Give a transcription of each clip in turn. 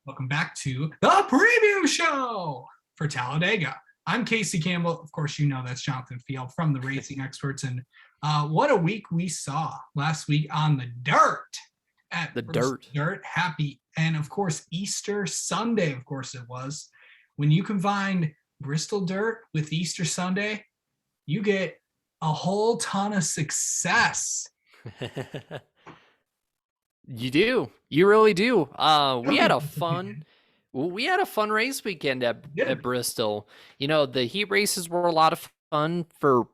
Welcome back to the preview show for Talladega. I'm Casey Campbell. Of course, you know that's Jonathan Field from the Racing Experts. And what a week we saw last week on the dirt. Dirt. Happy. And of course, Easter Sunday, of course, it was. When you combine Bristol Dirt with Easter Sunday, you get a whole ton of success. You do. You really do. We had a fun race weekend at Bristol. You know, the heat races were a lot of fun for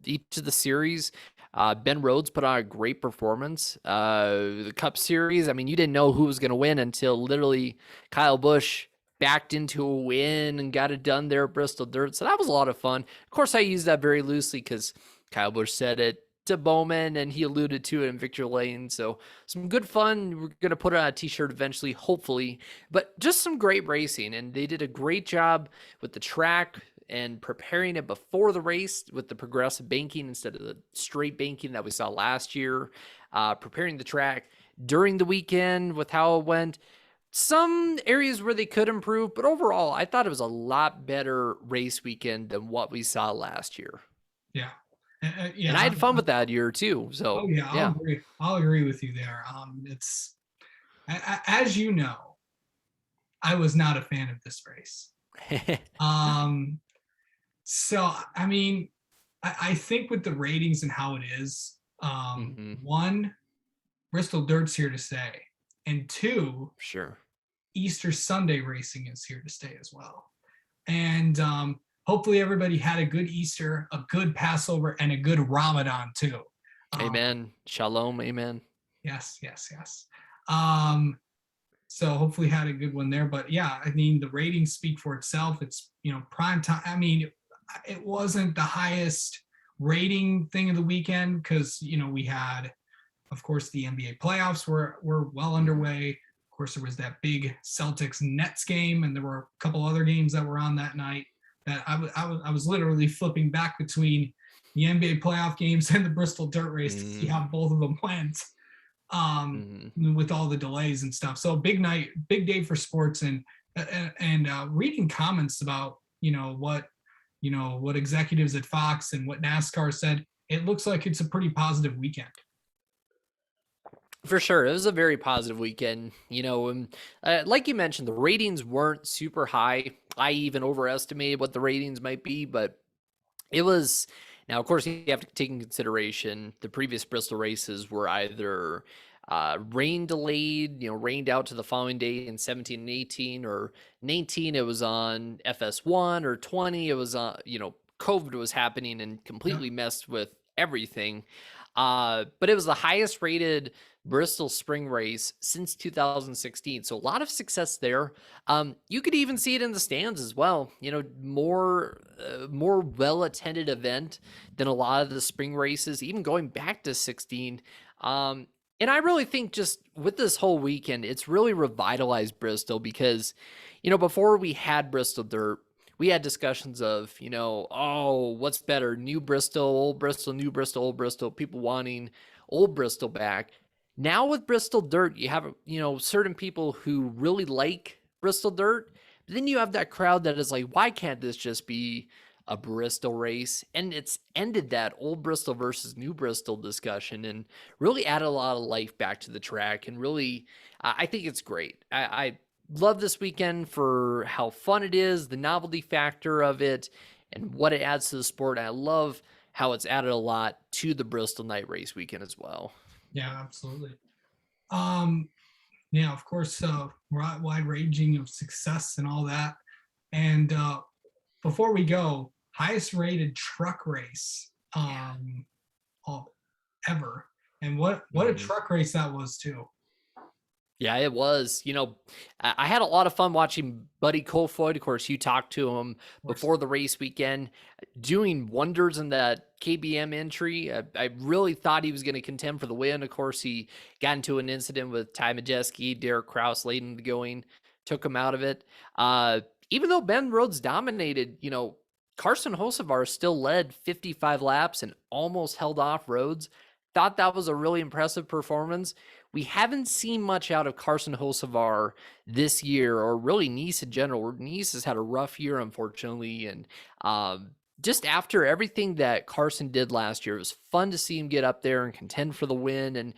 each of the series. Ben Rhodes put on a great performance. The Cup Series, I mean, you didn't know who was going to win until literally Kyle Busch backed into a win and got it done there at Bristol Dirt. So that was a lot of fun. Of course, I use that very loosely because Kyle Busch said it to Bowman and he alluded to it in Victor Lane. So some good fun. We're going to put it on a t-shirt eventually, hopefully, but just some great racing. And they did a great job with the track and preparing it before the race with the progressive banking instead of the straight banking that we saw last year, preparing the track during the weekend with how it went. Some areas where they could improve, but overall, I thought it was a lot better race weekend than what we saw last year. Yeah. And I had fun with that year too. So, I'll agree with you there. It's as you know, I was not a fan of this race. So I mean, I think with the ratings and how it is, one, Bristol Dirt's here to stay, and two, sure, Easter Sunday racing is here to stay as well, and hopefully everybody had a good Easter, a good Passover, and a good Ramadan too. Amen. Shalom. Amen. Yes. So hopefully had a good one there. But yeah, I mean, the ratings speak for itself. It's, prime time. I mean, it wasn't the highest rating thing of the weekend because, we had, of course, the NBA playoffs were well underway. Of course, there was that big Celtics Nets game, and there were a couple other games that were on that night. That I was literally flipping back between the NBA playoff games and the Bristol Dirt race to see how both of them went, with all the delays and stuff. So big night, big day for sports, and reading comments about what executives at Fox and what NASCAR said. It looks like it's a pretty positive weekend. For sure. It was a very positive weekend, and like you mentioned, the ratings weren't super high. I even overestimated what the ratings might be, but it was. Now, of course, you have to take in consideration the previous Bristol races were either rain delayed, rained out to the following day in 17 and 18, or 19, it was on FS1, or 20, it was on, COVID was happening and completely messed with everything. But it was the highest rated Bristol spring race since 2016. So a lot of success there. You could even see it in the stands as well. More well-attended event than a lot of the spring races, even going back to 16. And I really think just with this whole weekend, it's really revitalized Bristol because, before we had Bristol Dirt, we had discussions of, what's better, new Bristol, old Bristol, new Bristol, old Bristol, people wanting old Bristol back. Now with Bristol Dirt, you have, certain people who really like Bristol Dirt, but then you have that crowd that is like, why can't this just be a Bristol race? And it's ended that old Bristol versus new Bristol discussion and really added a lot of life back to the track. And really, I think it's great. I love this weekend for how fun it is, the novelty factor of it, and what it adds to the sport. And I love how it's added a lot to the Bristol night race weekend as well. Yeah, absolutely. Yeah, of course, wide ranging of success and all that. And before we go, highest rated truck race ever. And what a truck race that was too. Yeah, it was. I had a lot of fun watching Buddy Kofoid. Of course, you talked to him before the race weekend, doing wonders in that KBM entry. I really thought he was going to contend for the win. Of course, he got into an incident with Ty Majeski, Derek Kraus late in the going, took him out of it. Even though Ben Rhodes dominated, Carson Hocevar still led 55 laps and almost held off Rhodes. Thought that was a really impressive performance. we haven't seen much out of Carson Hocevar this year, or really Nice in general. Nice has had a rough year, unfortunately, and just after everything that Carson did last year, it was fun to see him get up there and contend for the win and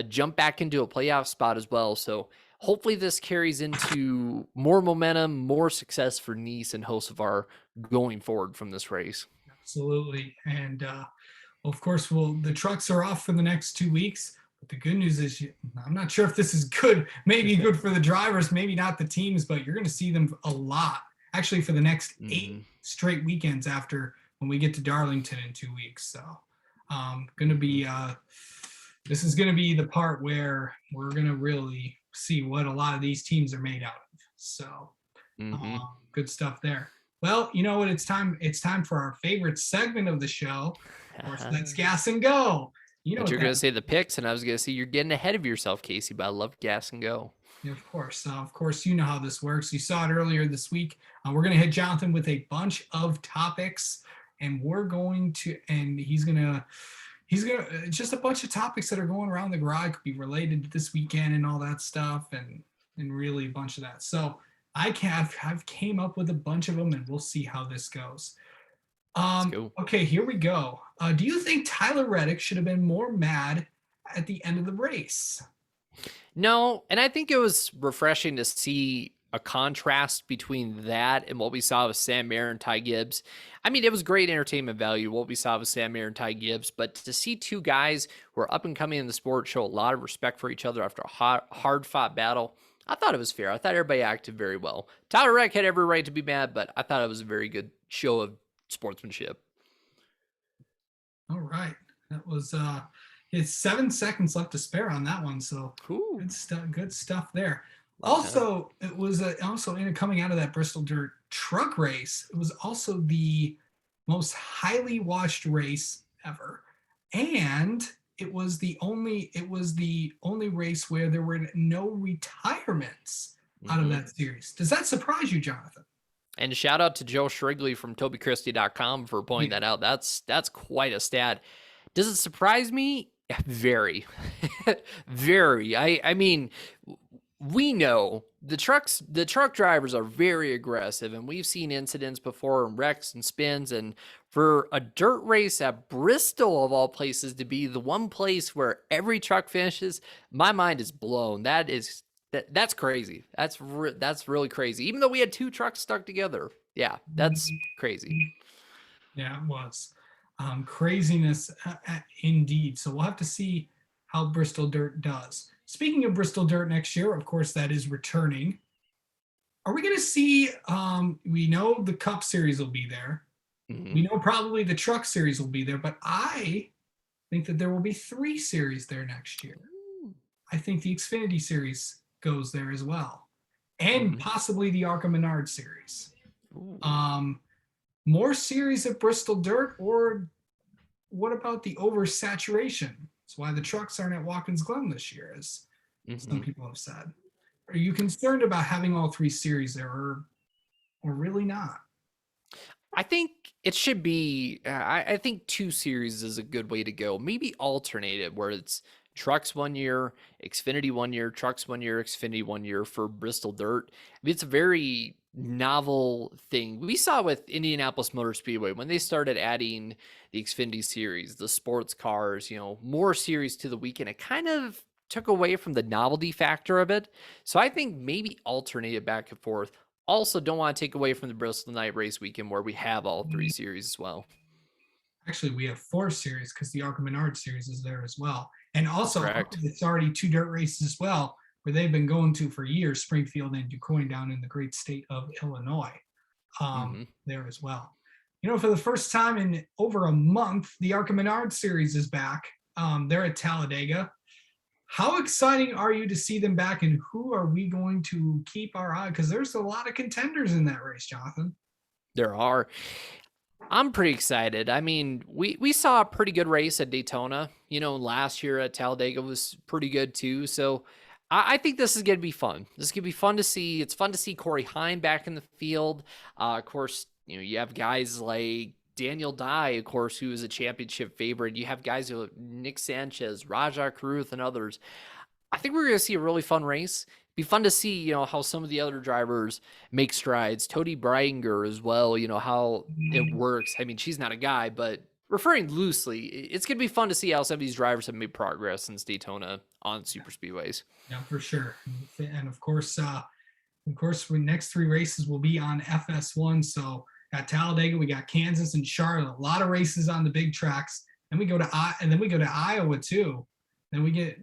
jump back into a playoff spot as well. So hopefully this carries into more momentum, more success for Nice and Hocevar going forward from this race. Absolutely. And of course, the trucks are off for the next 2 weeks. But the good news is, I'm not sure if this is good, maybe good for the drivers, maybe not the teams, but you're going to see them a lot, actually, for the next 8 straight weekends after when we get to Darlington in 2 weeks. So going to be, this is going to be the part where we're going to really see what a lot of these teams are made out of. So good stuff there. Well, you know what? It's time for our favorite segment of the show. Of course, that's Gas and Go. You know but you're going to say the picks, and I was going to say you're getting ahead of yourself, Casey, but I love Gas and Go. Yeah, of course, you know how this works. You saw it earlier this week. We're going to hit Jonathan with a bunch of topics, and he's going to just a bunch of topics that are going around the garage, could be related to this weekend and all that stuff, and really a bunch of that. So I've came up with a bunch of them, and we'll see how this goes. Okay, here we go. Do you think Tyler Reddick should have been more mad at the end of the race? No, and I think it was refreshing to see a contrast between that and what we saw with Sam Mayer and Ty Gibbs. I mean, it was great entertainment value, what we saw with Sam Mayer and Ty Gibbs, but to see two guys who are up and coming in the sport show a lot of respect for each other after a hard-fought battle, I thought it was fair. I thought everybody acted very well. Tyler Reddick had every right to be mad, but I thought it was a very good show of sportsmanship. All right. That was it's 7 seconds left to spare on that one, so good stuff there. Also, it was coming out of that Bristol Dirt truck race, it was also the most highly watched race ever, and it was the only race where there were no retirements out of that series. Does that surprise you, Jonathan? And a shout out to Joe Shrigley from TobyChristie.com for pointing that out. That's quite a stat. Does it surprise me? Very. Very. I mean, we know the truck drivers are very aggressive, and we've seen incidents before and wrecks and spins, and for a dirt race at Bristol of all places to be the one place where every truck finishes, my mind is blown. That's crazy. That's really crazy. Even though we had two trucks stuck together. Yeah, that's crazy. Yeah, it was. Craziness indeed. So we'll have to see how Bristol Dirt does. Speaking of Bristol Dirt next year, of course, that is returning. Are we going to see, we know the Cup Series will be there. We know probably the Truck Series will be there, but I think that there will be 3 series there next year. I think the Xfinity Series goes there as well, and possibly the ARCA Menard Series. More series at Bristol Dirt, or what about the oversaturation? That's why the trucks aren't at Watkins Glen this year, as some people have said. Are you concerned about having all 3 series there, or really not? I think it should be, I think 2 series is a good way to go. Maybe alternate it, where it's trucks 1 year, Xfinity 1 year, trucks 1 year, Xfinity 1 year for Bristol Dirt. I mean, it's a very novel thing. We saw with Indianapolis Motor Speedway when they started adding the Xfinity series, the sports cars, more series to the weekend. It kind of took away from the novelty factor of it. So I think maybe alternate it back and forth. Also, don't want to take away from the Bristol Night Race weekend where we have all 3 series as well. Actually, we have 4 series because the ARCA Menard Series is there as well. And also, correct, it's already 2 dirt races as well, where they've been going to for years, Springfield and DuQuoin down in the great state of Illinois, there as well. For the first time in over a month, the ARCA Menard Series is back. They're at Talladega. How exciting are you to see them back, and who are we going to keep our eye? Because there's a lot of contenders in that race, Jonathan. There are. I'm pretty excited. I mean, we saw a pretty good race at Daytona. Last year at Talladega was pretty good too. So I think this is going to be fun. This is going to be fun to see. It's fun to see Corey Heim back in the field. Of course, you have guys like Daniel Dye, of course, who is a championship favorite. You have guys like Nick Sanchez, Rajah Caruth, and others. I think we're going to see a really fun race. Be fun to see, how some of the other drivers make strides. Tony Breinger as well, how it Mm, works. I mean, she's not a guy, but referring loosely, it's going to be fun to see how some of these drivers have made progress since Daytona on super speedways. yeah, for sure. And of course, the next three races will be on FS1. So at Talladega, we got Kansas and Charlotte. A lot of races on the big tracks. Then we go to Iowa too. Then we get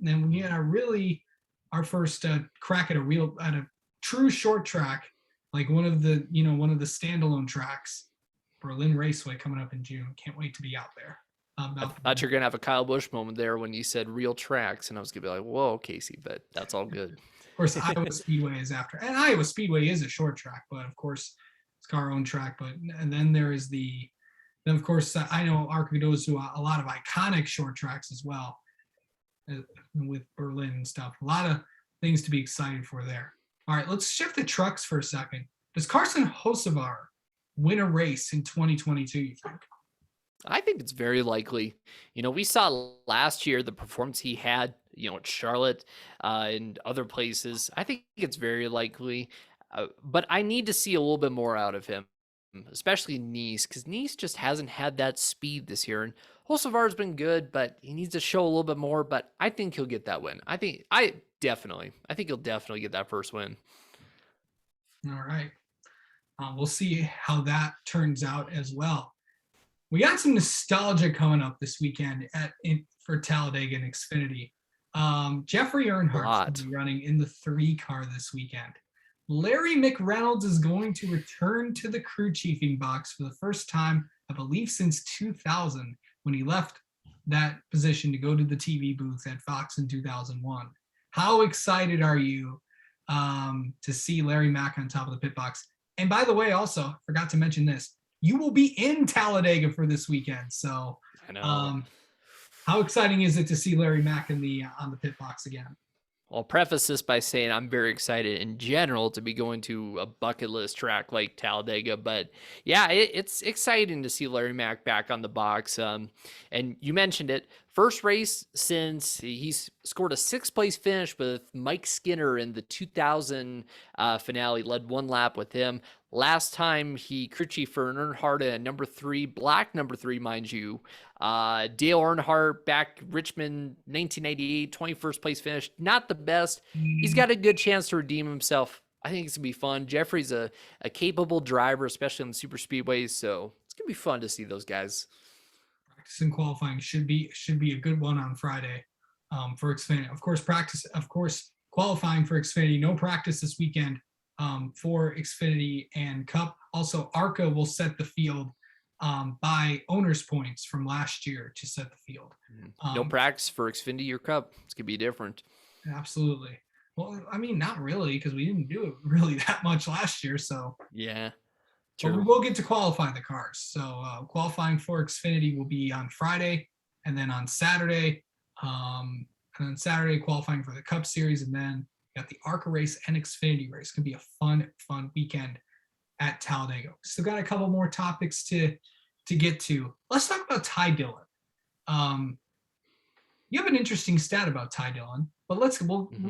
our first crack at a true short track, like one of the standalone tracks, Berlin Raceway, coming up in June. Can't wait to be out there. I thought you're going to have a Kyle Busch moment there when you said real tracks, and I was going to be like, whoa, Casey, but that's all good. Of course, Iowa Speedway is after, and Iowa Speedway is a short track, but of course, it's our own track. But and then there is then of course I know ARCA goes to a lot of iconic short tracks as well, with Berlin and stuff. A lot of things to be excited for there. All right, let's shift the trucks for a second. Does Carson Hocevar win a race in 2022? You think? I think it's very likely. We saw last year the performance he had, at Charlotte and other places. I think it's very likely. But I need to see a little bit more out of him, especially Nice, because Nice just hasn't had that speed this year. And Hocevar's been good, but he needs to show a little bit more. But I think he'll get that win. I think he'll definitely get that first win. All right. We'll see how that turns out as well. We got some nostalgia coming up this weekend for Talladega and Xfinity. Jeffrey Earnhardt's be running in the 3 car this weekend. Larry McReynolds is going to return to the crew chiefing box for the first time, I believe, since 2000, when he left that position to go to the TV booth at Fox in 2001. How excited are you to see Larry Mack on top of the pit box? And by the way, also forgot to mention this: you will be in Talladega for this weekend. So, I know. how exciting is it to see Larry Mack on the pit box again? I'll preface this by saying I'm very excited in general to be going to a bucket list track like Talladega. But yeah, it's exciting to see Larry Mack back on the box. And you mentioned it. First race since he's scored a 6th place finish with Mike Skinner in the 2000 finale, led 1 lap with him. Last time he crew chief for Earnhardt at number 3, black number 3, mind you. Dale Earnhardt back Richmond 1998, 21st place finish. Not the best. He's got a good chance to redeem himself. I think it's going to be fun. Jeffrey's a capable driver, especially on the super speedways. So it's going to be fun to see those guys. Practice and qualifying should be a good one on Friday for Xfinity. Of course, qualifying for Xfinity. No practice this weekend for Xfinity and Cup. Also, ARCA will set the field by owners' points from last year to set the field. No practice for Xfinity or Cup. It's going to be different. Absolutely. Well, I mean, not really, because we didn't do it really that much last year. So yeah, but we will get to qualify the cars. So qualifying for Xfinity will be on Friday, and then on Saturday, qualifying for the Cup Series, and then got the ARCA race and Xfinity race. It's gonna be a fun weekend at Talladega. Still got a couple more topics to get to. Let's talk about Ty Dillon. You have an interesting stat about Ty Dillon, but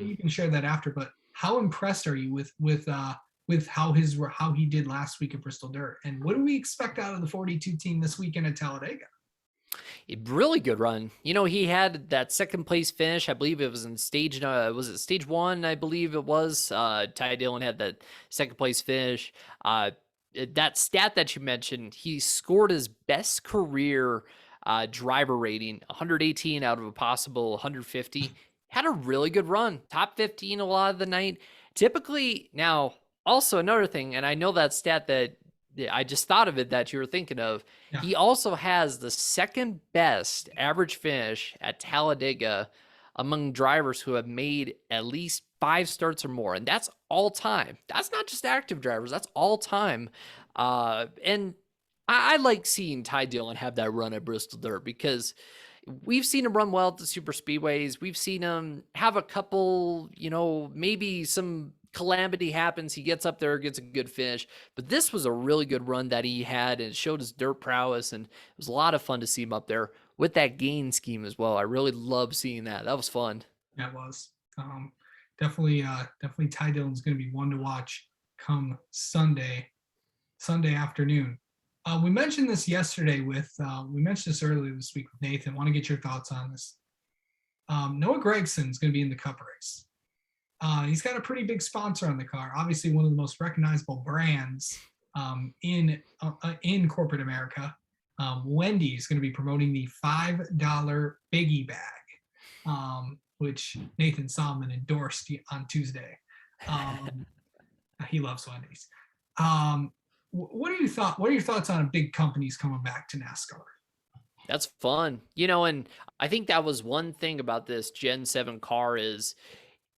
you can share that after. But how impressed are you with how he did last week at Bristol Dirt, and what do we expect out of the 42 team this weekend at Talladega? A really good run. He had that 2nd place finish. I believe it was in stage 1? I believe it was. Ty Dillon had that 2nd place finish. That stat that you mentioned, he scored his best career driver rating, 118 out of a possible 150. Had a really good run, top 15 a lot of the night. Typically, now also another thing, and I know that stat that I just thought of it that you were thinking of. Yeah. He also has the 2nd best average finish at Talladega among drivers who have made at least 5 starts or more. And that's all time. That's not just active drivers. That's all time. And I like seeing Ty Dillon have that run at Bristol Dirt, because we've seen him run well at the super speedways. We've seen him have a couple, maybe some calamity happens, he gets up there, gets a good finish. But this was a really good run that he had, and it showed his dirt prowess, and it was a lot of fun to see him up there with that gain scheme as well. I really love seeing that. That was fun. That was. Um, definitely Ty Dillon's going to be one to watch come Sunday afternoon. We mentioned this yesterday we mentioned this earlier this week with Nathan. Want to get your thoughts on this. Noah Gregson's going to be in the Cup race. He's got a pretty big sponsor on the car. Obviously, one of the most recognizable brands in corporate America. Wendy is going to be promoting the $5 Biggie Bag, which Nathan Solomon endorsed on Tuesday. He loves Wendy's. What are your thoughts on big companies coming back to NASCAR? That's fun. And I think that was one thing about this Gen 7 car is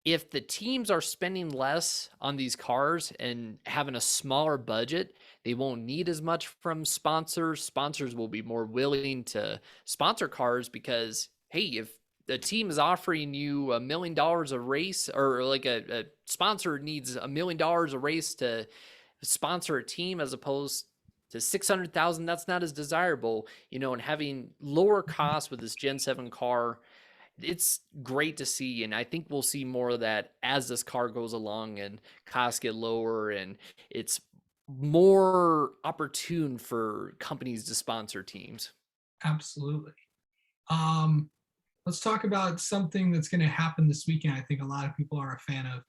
if the teams are spending less on these cars and having a smaller budget, they won't need as much from sponsors. Sponsors will be more willing to sponsor cars because, hey, if the team is offering you $1 million a race, or like a sponsor needs $1 million a race to sponsor a team as opposed to 600,000, that's not as desirable, and having lower costs with this Gen 7 car, it's great to see. And I think we'll see more of that as this car goes along and costs get lower and it's more opportune for companies to sponsor teams. Absolutely. Let's talk about something that's going to happen this weekend. I think a lot of people are a fan of.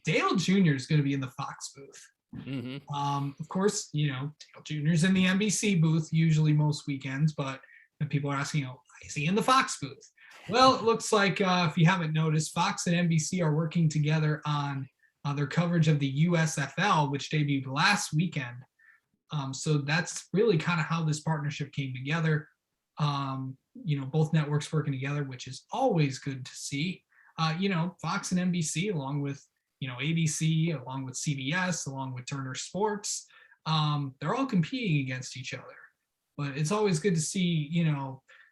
Dale Jr. is going to be in the Fox booth. Mm-hmm. Of course, Dale Jr. is in the NBC booth usually most weekends, but people are asking, why is he in the Fox booth? Well, it looks like if you haven't noticed, Fox and NBC are working together on their coverage of the USFL, which debuted last weekend. So that's really kind of how this partnership came together. Both networks working together, which is always good to see. Fox and NBC, along with ABC, along with CBS, along with Turner Sports, they're all competing against each other. But it's always good to see,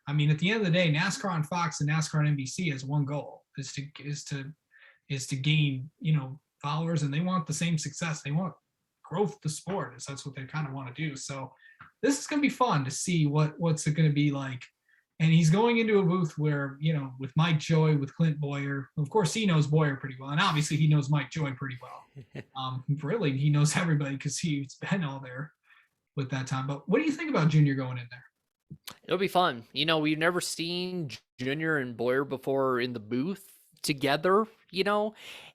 at the end of the day, NASCAR on Fox and NASCAR on NBC has one goal: is to gain, followers, and they want the same success. They want growth the sport. That's what they kind of want to do. So this is going to be fun to see what's it going to be like. And he's going into a booth where, with Mike Joy, with Clint Boyer. Of course, he knows Boyer pretty well. And obviously, he knows Mike Joy pretty well. Really, he knows everybody because he's been all there with that time. But what do you think about Junior going in there? It'll be fun. We've never seen Junior and Boyer before in the booth together,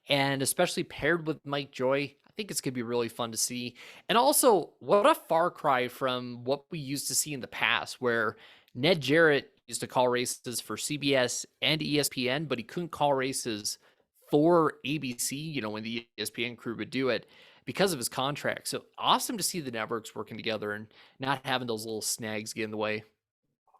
and especially paired with Mike Joy. I think it's going to be really fun to see. And also, what a far cry from what we used to see in the past, where Ned Jarrett used to call races for CBS and ESPN, but he couldn't call races for ABC, when the ESPN crew would do it because of his contract. So awesome to see the networks working together and not having those little snags get in the way.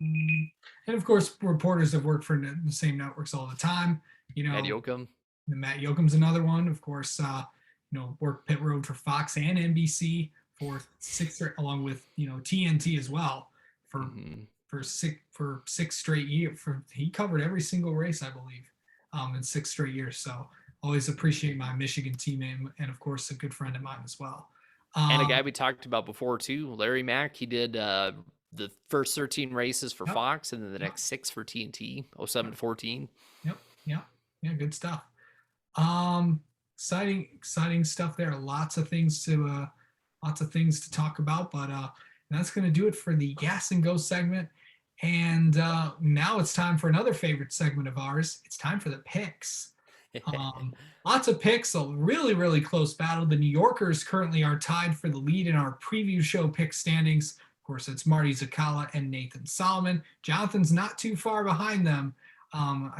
And of course, reporters have worked for the same networks all the time. Matt Yoakum. Matt Yoakum's another one. Of course, worked pit road for Fox and NBC for along with TNT as well for six straight years. He covered every single race, I believe, in 6 straight years. So always appreciate my Michigan teammate, and of course a good friend of mine as well. And a guy we talked about before too, Larry Mack. He did the first 13 races for Fox, and then the next 6 for TNT, 07 to 14. Yeah, good stuff. Exciting stuff there. Lots of things to talk about, but that's going to do it for the Gas and Go segment. And now it's time for another favorite segment of ours. It's time for the picks. Lots of picks, a really, really close battle. The New Yorkers currently are tied for the lead in our preview show pick standings. Of course, it's Marty Zakala and Nathan Solomon. Jonathan's not too far behind them. I'm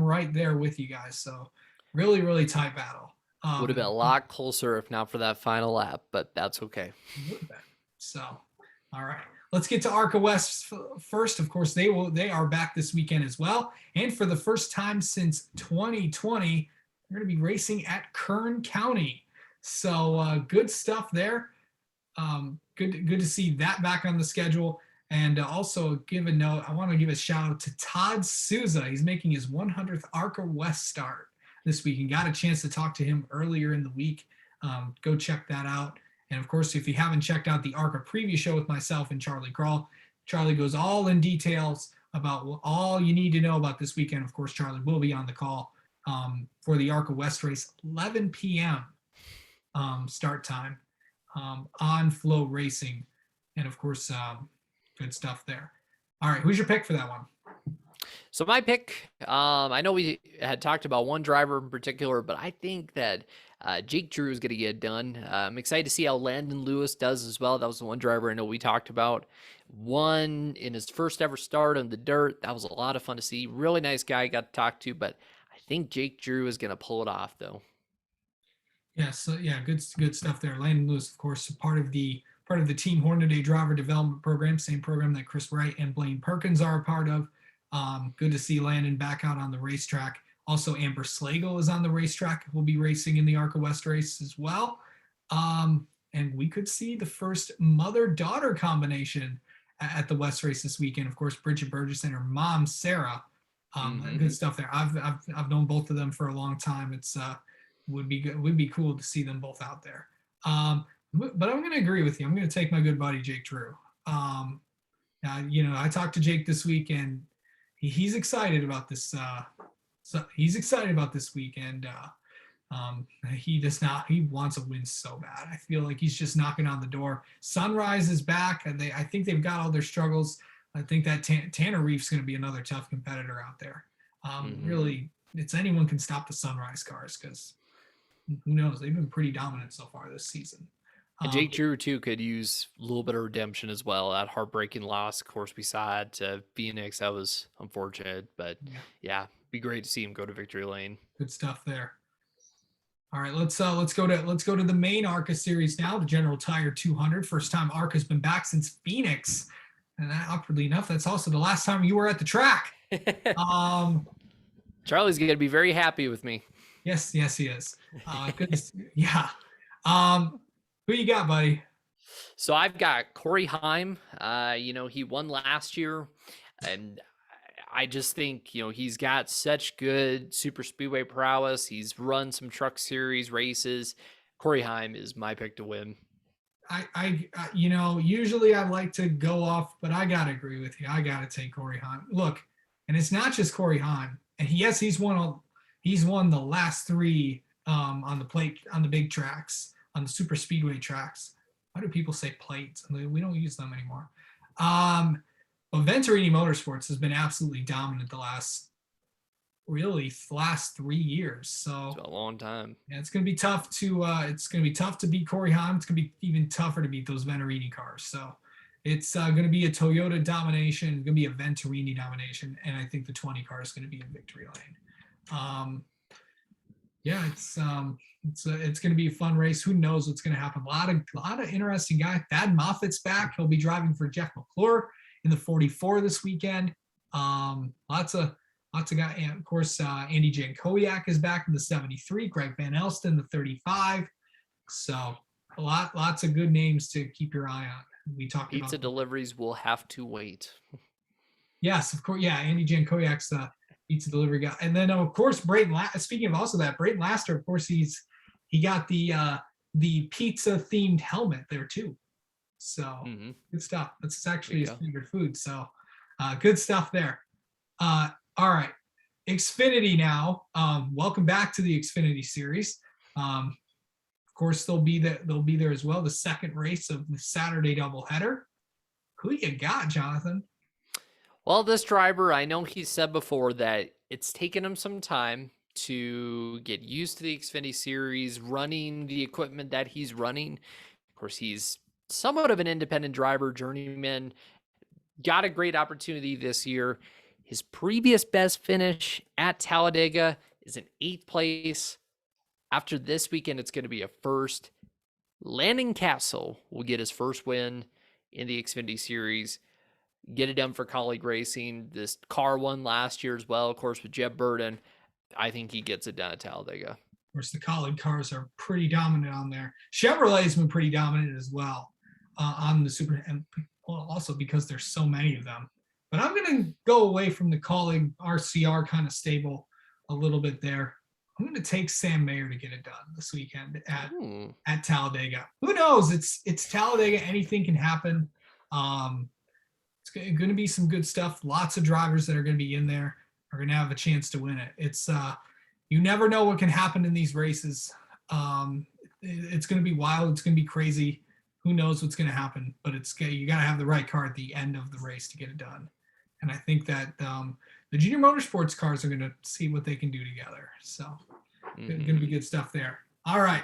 right there with you guys. So really, really tight battle. Would have been a lot closer if not for that final lap, but that's okay. So, all right. Let's get to ARCA West first. Of course, they are back this weekend as well. And for the first time since 2020, they're going to be racing at Kern County. So good stuff there. Good to see that back on the schedule. And also I want to give a shout out to Todd Souza. He's making his 100th ARCA West start this week and got a chance to talk to him earlier in the week. Go check that out. And of course, if you haven't checked out the ARCA preview show with myself and Charlie Grawl, Charlie goes all in details about all you need to know about this weekend. Of course, Charlie will be on the call for the ARCA West race, 11 p.m. Start time on Flow Racing. And of course, good stuff there. All right, who's your pick for that one? So my pick, I know we had talked about one driver in particular, but I think that Jake Drew is going to get it done. I'm excited to see how Landon Lewis does as well. That was the one driver I know we talked about. Won in his first ever start on the dirt. That was a lot of fun to see. Really nice guy got to talk to, but I think Jake Drew is going to pull it off though. Yeah, so yeah, good stuff there. Landon Lewis, of course, part of the Team Hornaday Driver Development Program, same program that Chris Wright and Blaine Perkins are a part of. Good to see Landon back out on the racetrack. Also, Amber Slagle is on the racetrack. We'll be racing in the ARCA West race as well. And we could see the first mother-daughter combination at the West race this weekend. Of course, Bridget Burgess and her mom, Sarah. Good stuff there. I've known both of them for a long time. It's would be cool to see them both out there. But I'm going to agree with you. I'm going to take my good buddy Jake Drew. I talked to Jake this week, and he's excited about this. So he's excited about this weekend. He wants a win so bad. I feel like he's just knocking on the door. Sunrise is back, and I think they've got all their struggles. I think that Tanner Reef's going to be another tough competitor out there. Really, it's anyone can stop the Sunrise cars, because who knows? They've been pretty dominant so far this season. And Jake Drew too could use a little bit of redemption as well. That heartbreaking loss, of course, we saw it to Phoenix. That was unfortunate, but yeah, be great to see him go to victory lane. Good stuff there. All right, let's go to the main ARCA series now, the General Tire 200. First time ARCA's been back since Phoenix, and that, awkwardly enough, that's also the last time you were at the track. Charlie's gonna be very happy with me. Yes, he is. Good. Yeah. Who you got, buddy? So I've got Corey Heim. He won last year, and I just think, he's got such good super speedway prowess. He's run some truck series races. Corey Heim is my pick to win. Usually I like to go off, but I got to agree with you. I got to take Corey Heim. Look, and it's not just Corey Heim. And he's won the last three on the big tracks, on the super speedway tracks. Why do people say plates? I mean, we don't use them anymore. But Venturini Motorsports has been absolutely dominant the last 3 years. So it's a long time. Yeah, it's going to be tough to beat Corey Heim. It's going to be even tougher to beat those Venturini cars. So it's going to be a Toyota domination. It's going to be a Venturini domination, and I think the 20 car is going to be in victory lane. It's going to be a fun race. Who knows what's going to happen? A lot of interesting guys. Thad Moffitt's back. He'll be driving for Jeff McClure in the 44 this weekend. Lots of guys. And of course, Andy Jankowiak is back in the 73. Greg Van Elston, the 35. So lots of good names to keep your eye on. We talked about pizza deliveries will have to wait. Yes, of course. Yeah, Andy Jankowiak's the pizza delivery guy. And then of course, speaking of also that, Brayton Laster, of course, he got the pizza themed helmet there too. So good stuff. That's actually his favorite food. So good stuff there. All right. Xfinity now. Welcome back to the Xfinity series. Of course, they'll be there as well. The second race of the Saturday doubleheader. Who you got, Jonathan? Well, this driver, I know he said before that it's taken him some time to get used to the Xfinity series, running the equipment that he's running. Of course, he's somewhat of an independent driver, journeyman. Got a great opportunity this year. His previous best finish at Talladega is in 8th place. After this weekend, it's going to be a first. Landon Castle will get his first win in the Xfinity series. Get it done for Colleague Racing. This car won last year as well, of course, with Jeb Burton. I think he gets it done at Talladega. Of course, the Colleague cars are pretty dominant on there. Chevrolet's been pretty dominant as well on the Super, and also because there's so many of them. But I'm going to go away from the Colleague RCR kind of stable a little bit there. I'm going to take Sam Mayer to get it done this weekend at Talladega. Who knows? It's Talladega. Anything can happen. It's going to be some good stuff. Lots of drivers that are going to be in there are going to have a chance to win it. It's you never know what can happen in these races. It's going to be wild. It's going to be crazy. Who knows what's going to happen? But you got to have the right car at the end of the race to get it done. And I think that the junior motorsports cars are going to see what they can do together. So going to be good stuff there. All right.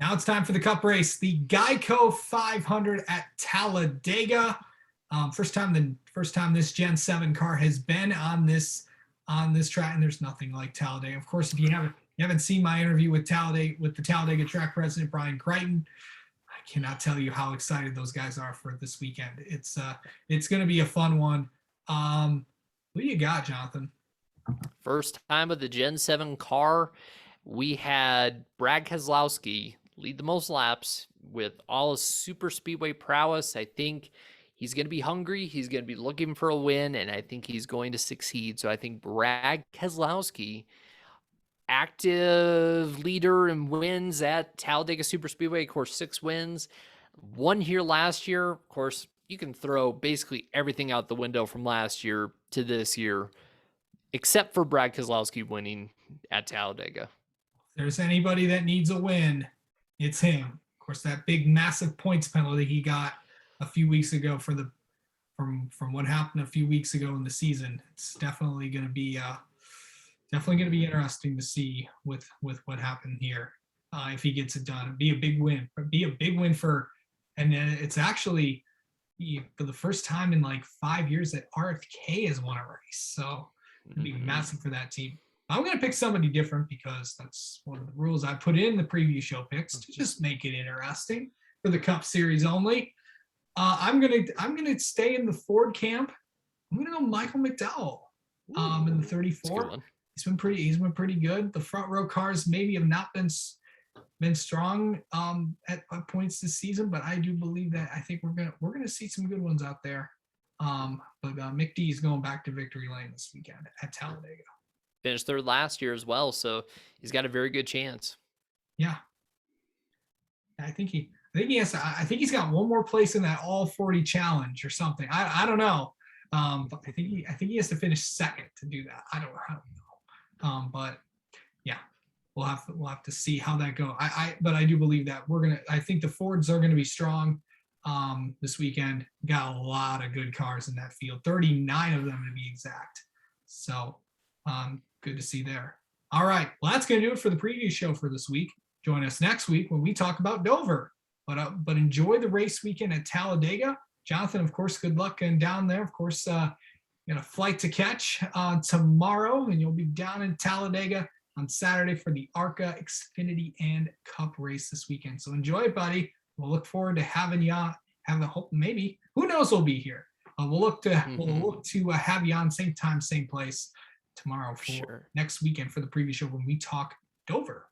Now it's time for the Cup race, the Geico 500 at Talladega. First time this Gen 7 car has been on this track, and there's nothing like Talladega. Of course, if you haven't seen my interview with the Talladega track president Brian Crichton, I cannot tell you how excited those guys are for this weekend. It's going to be a fun one. Who do you got, Jonathan? First time of the Gen 7 car, we had Brad Keselowski lead the most laps with all his super speedway prowess. I think he's going to be hungry. He's going to be looking for a win, and I think he's going to succeed. So I think Brad Keselowski, active leader in wins at Talladega Super Speedway, of course, 6 wins. Won here last year. Of course, you can throw basically everything out the window from last year to this year, except for Brad Keselowski winning at Talladega. If there's anybody that needs a win, it's him. Of course, that big, massive points penalty he got a few weeks ago from what happened a few weeks ago in the season. It's definitely going to be interesting to see with what happened here. If he gets it done, it'd be a big win. It'd be a big win and then it's actually for the first time in like 5 years that RFK has won a race. So it'd be massive for that team. I'm going to pick somebody different because that's one of the rules I put in the preview show picks to just make it interesting for the Cup Series only. I'm gonna stay in the Ford camp. I'm gonna go Michael McDowell in the 34. He's been pretty good. The front row cars maybe have not been strong at points this season, but I do believe that I think we're gonna see some good ones out there. But Mick D is going back to victory lane this weekend at Talladega. Finished third last year as well, so he's got a very good chance. Yeah, I think he's got one more place in that all 40 challenge or something. I don't know. But I think he has to finish second to do that. I don't know. But yeah, we'll have to see how that goes. But I do believe that I think the Fords are gonna be strong this weekend. Got a lot of good cars in that field, 39 of them to be exact. So good to see there. All right, well, that's gonna do it for the preview show for this week. Join us next week when we talk about Dover. But enjoy the race weekend at Talladega. Jonathan, of course, good luck and down there. Of course, you got a flight to catch tomorrow, and you'll be down in Talladega on Saturday for the ARCA, Xfinity, and Cup race this weekend. So enjoy it, buddy. We'll look forward to having you on. Maybe, who knows, we'll be here. We'll look to have you on same time, same place tomorrow for next weekend for the preview show when we talk Dover.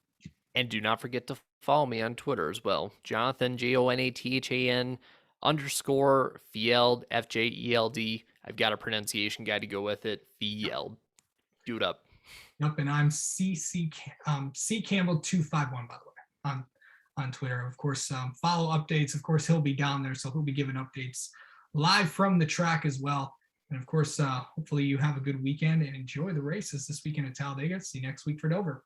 And do not forget to follow me on Twitter as well. Jonathan, JONATHAN _ Field, FJELD. I've got a pronunciation guide to go with it. Field. Do it up. Yep, and I'm C Campbell 251 by the way on Twitter. Of course, follow updates. Of course, he'll be down there, so he'll be giving updates live from the track as well. And of course, hopefully you have a good weekend and enjoy the races this weekend at Talladega. See you next week for Dover.